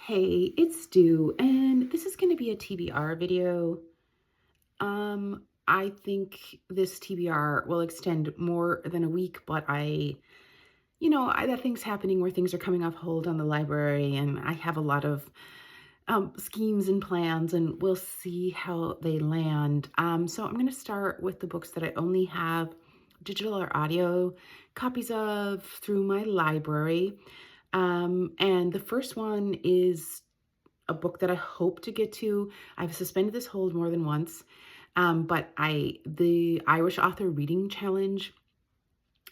Hey, it's Stu, and this is going to be a TBR video. I think this TBR will extend more than a week, but I that thing's happening where things are coming off hold on the library, and I have a lot of schemes and plans, and we'll see how they land. So I'm going to start with the books that I only have digital or audio copies of through my library. And the first one is a book that I hope to get to. I've suspended this hold more than once, but the Irish Author Reading Challenge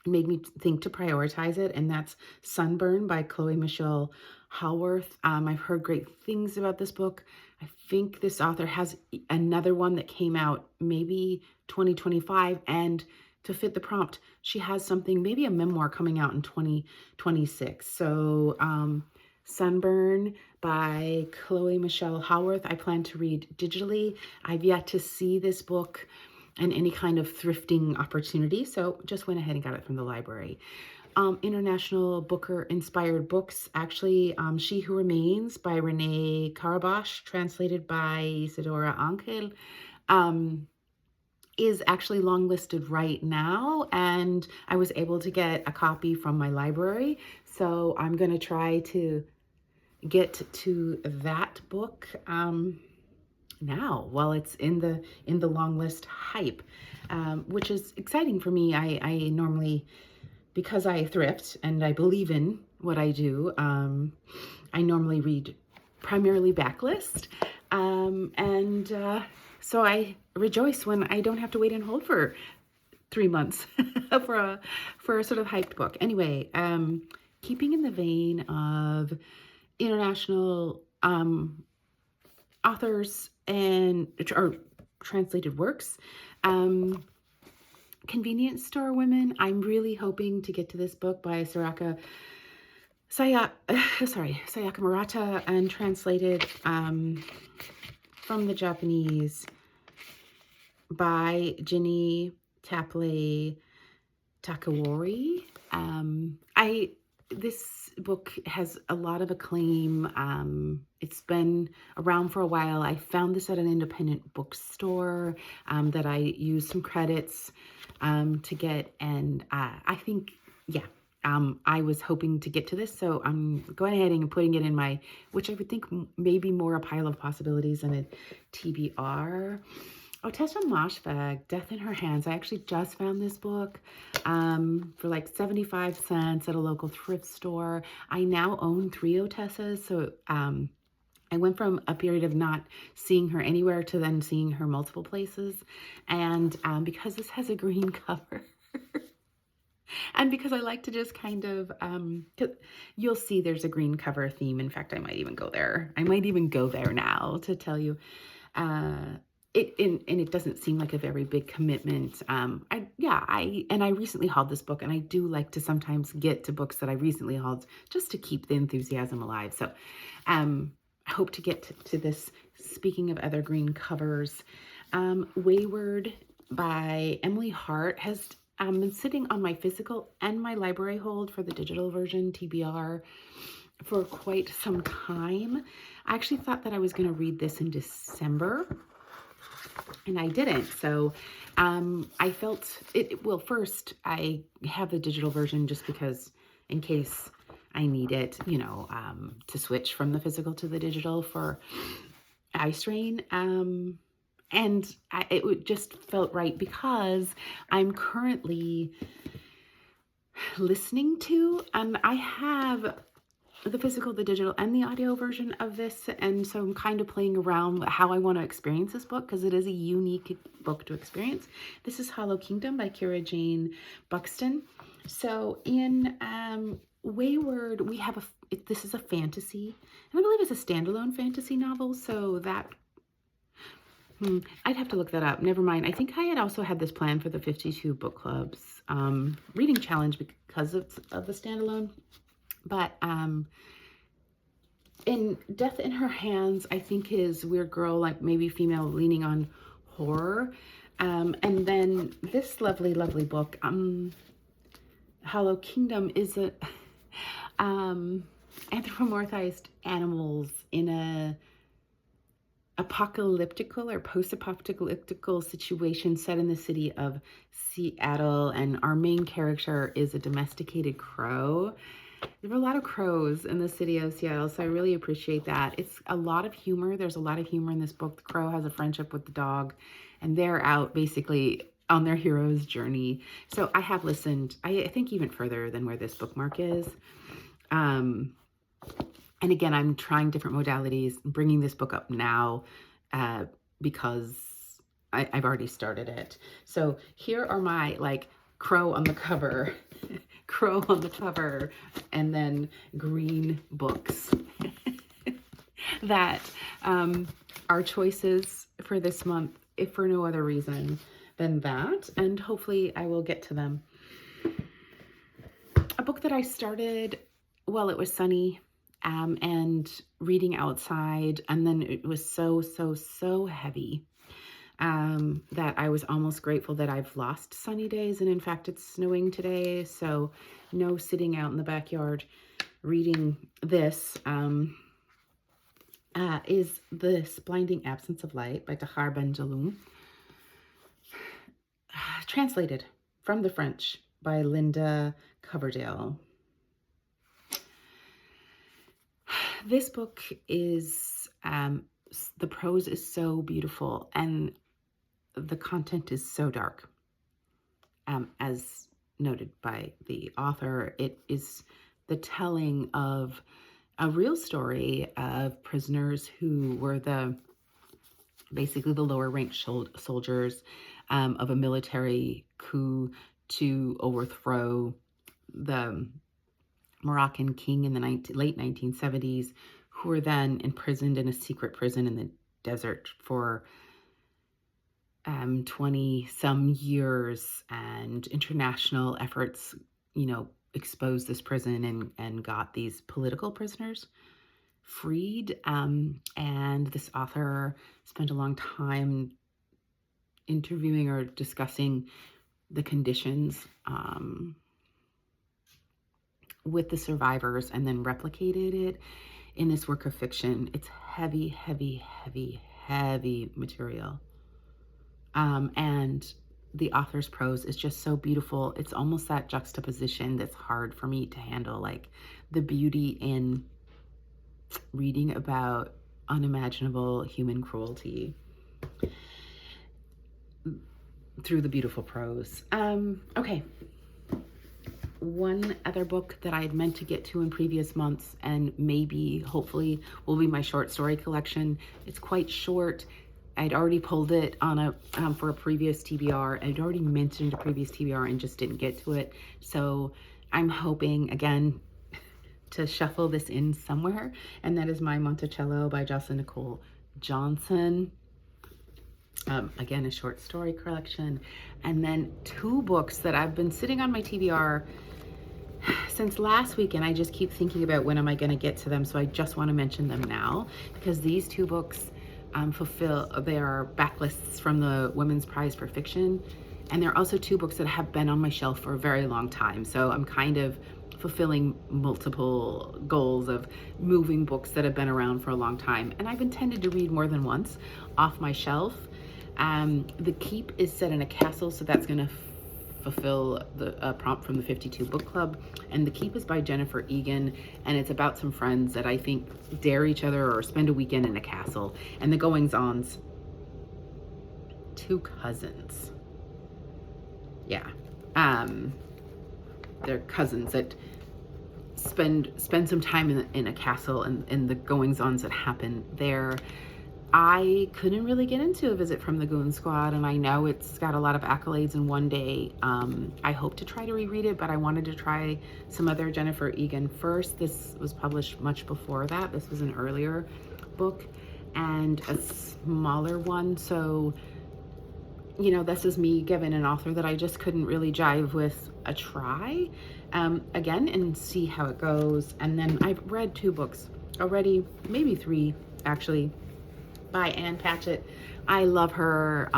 made me think to prioritize it, and that's Sunburn by Chloe Michelle Haworth. I've heard great things about this book. I think this author has another one that came out maybe 2025, and to fit the prompt, she has something, maybe a memoir coming out in 2026. So Sunburn by Chloe Michelle Haworth, I plan to read digitally. I've yet to see this book in any kind of thrifting opportunity, so just went ahead and got it from the library. International Booker inspired books, actually, She Who Remains by Renee Carabash, translated by Isadora Angel, is actually long listed right now, and I was able to get a copy from my library, so I'm going to try to get to that book now while it's in the long list hype, which is exciting for me. I normally, because I thrift and I believe in what I do, I normally read primarily backlist, and so I rejoice when I don't have to wait and hold for 3 months for a sort of hyped book. Anyway, keeping in the vein of international authors or translated works, Convenience Store Women. I'm really hoping to get to this book by Sayaka Murata, and translated from the Japanese by Ginny Tapley Takawori. This book has a lot of acclaim. It's been around for a while. I found this at an independent bookstore that I used some credits to get, and I think, yeah, I was hoping to get to this, so I'm going ahead and putting it in my, which I would think maybe more a pile of possibilities than a TBR. Otessa Moshfegh, Death in Her Hands. I actually just found this book for like 75 cents at a local thrift store. I now own 3 Otessas, so I went from a period of not seeing her anywhere to then seeing her multiple places. And because this has a green cover, and because I like to just kind of, you'll see there's a green cover theme. In fact, I might even go there. I might even go there now to tell you. It doesn't seem like a very big commitment. I recently hauled this book, and I do like to sometimes get to books that I recently hauled just to keep the enthusiasm alive. So I hope to get to this. Speaking of other green covers, Wayward by Emily Hart has been sitting on my physical and my library hold for the digital version, TBR, for quite some time. I actually thought that I was going to read this in December, and I didn't. So I felt it. Well, first, I have the digital version just because, in case I need it, to switch from the physical to the digital for eye strain. And it just felt right because I'm currently listening to, and I have the physical, the digital, and the audio version of this, and so I'm kind of playing around with how I want to experience this book, because it is a unique book to experience. This is Hollow Kingdom by Kira Jane Buxton. So in Wayward, we have this is a fantasy, and I believe it's a standalone fantasy novel, so that I'd have to look that up. Never mind. I think I had also had this plan for the 52 Book Club's reading challenge because of the standalone. But in Death in Her Hands, I think is weird girl, like maybe female leaning on horror. And then this lovely, lovely book, Hollow Kingdom, is a anthropomorphized animals in a apocalyptical or post-apocalyptical situation set in the city of Seattle, and our main character is a domesticated crow. There are a lot of crows in the city of Seattle, so I really appreciate that. It's a lot of humor. There's a lot of humor in this book. The crow has a friendship with the dog, and they're out basically on their hero's journey. So I have listened, I think, even further than where this bookmark is. And again, I'm trying different modalities, bringing this book up now because I've already started it. So here are my crow on the cover, crow on the cover, and then green books that are choices for this month, if for no other reason than that. And hopefully I will get to them. A book that I started while it was sunny, and reading outside, and then it was so heavy that I was almost grateful that I've lost sunny days, and in fact it's snowing today, so no sitting out in the backyard reading this. Is This Blinding Absence of Light by Tahar Ben-Jaloum, translated from the French by Linda Coverdale. This book is, the prose is so beautiful and the content is so dark. As noted by the author, it is the telling of a real story of prisoners who were basically the lower ranked soldiers of a military coup to overthrow the Moroccan king in the late 1970s, who were then imprisoned in a secret prison in the desert for 20 some years, and international efforts, exposed this prison and got these political prisoners freed. And this author spent a long time interviewing or discussing the conditions with the survivors, and then replicated it in this work of fiction. It's heavy material. And the author's prose is just so beautiful. It's almost that juxtaposition that's hard for me to handle, like the beauty in reading about unimaginable human cruelty through the beautiful prose. Okay. One other book that I had meant to get to in previous months, and maybe, hopefully, will be my short story collection. It's quite short. I'd already pulled it on for a previous TBR. I'd already mentioned a previous TBR and just didn't get to it. So I'm hoping, again, to shuffle this in somewhere. And that is My Monticello by Jocelyn Nicole Johnson. Again, a short story collection. And then two books that I've been sitting on my TBR since last week, and I just keep thinking about when am I going to get to them. So I just want to mention them now, because these two books they are backlists from the Women's Prize for Fiction, and they're also two books that have been on my shelf for a very long time. So I'm kind of fulfilling multiple goals of moving books that have been around for a long time, and I've intended to read more than once off my shelf. The Keep is set in a castle, so that's going to fulfill the prompt from the 52 Book Club. And The Keep is by Jennifer Egan, and it's about some friends that I think dare each other or spend a weekend in a castle. And the goings-ons, two cousins. Yeah. They're cousins that spend some time in a castle, and the goings-ons that happen there. I couldn't really get into A Visit from the Goon Squad, and I know it's got a lot of accolades in one day. I hope to try to reread it, but I wanted to try some other Jennifer Egan first. This was published much before that. This was an earlier book and a smaller one. So, this is me giving an author that I just couldn't really jive with a try again, and see how it goes. And then I've read two books already, maybe three actually, by Anne Patchett. I love her.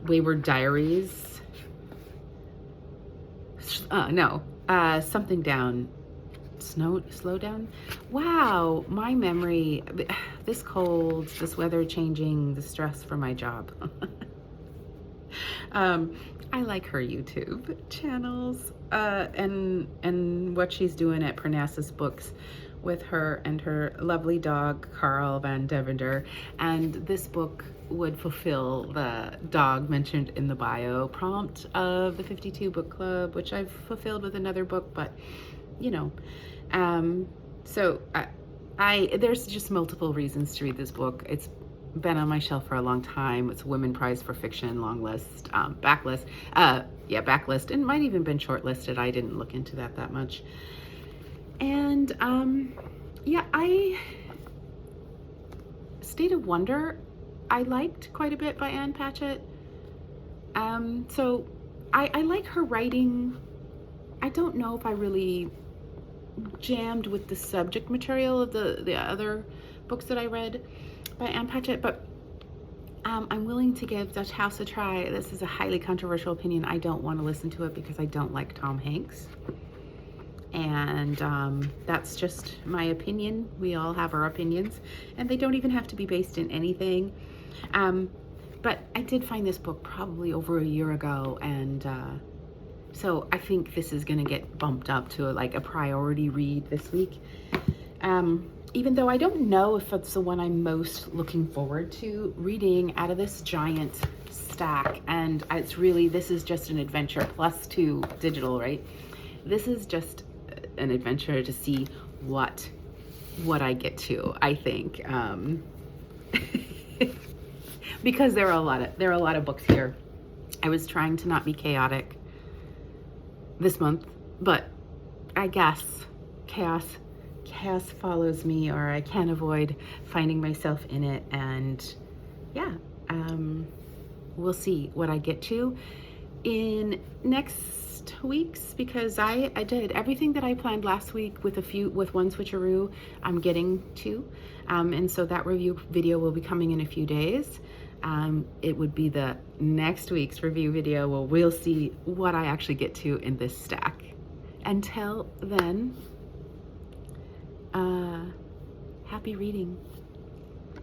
Wayward Diaries. Something Down. Slow down. Wow, my memory. This cold, this weather changing, the stress for my job. um, I like her YouTube channels and what she's doing at Parnassus Books with her and her lovely dog Carl Van Devender. And this book would fulfill the dog mentioned in the bio prompt of the 52 Book Club, which I've fulfilled with another book, but you know. So I there's just multiple reasons to read this book. It's been on my shelf for a long time. It's a Women Prize for Fiction, long list, backlist. Yeah, backlist, and might even been shortlisted. I didn't look into that much. And yeah, State of Wonder, I liked quite a bit by Ann Patchett. So I like her writing. I don't know if I really jammed with the subject material of the other books that I read by Ann Patchett, but I'm willing to give Dutch House a try. This is a highly controversial opinion. I don't want to listen to it because I don't like Tom Hanks. And that's just my opinion. We all have our opinions, and they don't even have to be based in anything. But I did find this book probably over a year ago, and so I think this is going to get bumped up to like a priority read this week. Even though I don't know if it's the one I'm most looking forward to reading out of this giant stack. And it's really, this is just an adventure plus 2 digital, right? This is just an adventure to see what I get to, I think. Because there are a lot of books here. I was trying to not be chaotic this month, but I guess chaos follows me, or I can't avoid finding myself in it. And yeah, we'll see what I get to in next weeks, because I did everything that I planned last week with one switcheroo. I'm getting to, and so that review video will be coming in a few days. It would be the next week's review video where we'll see what I actually get to in this stack. Until then, happy reading.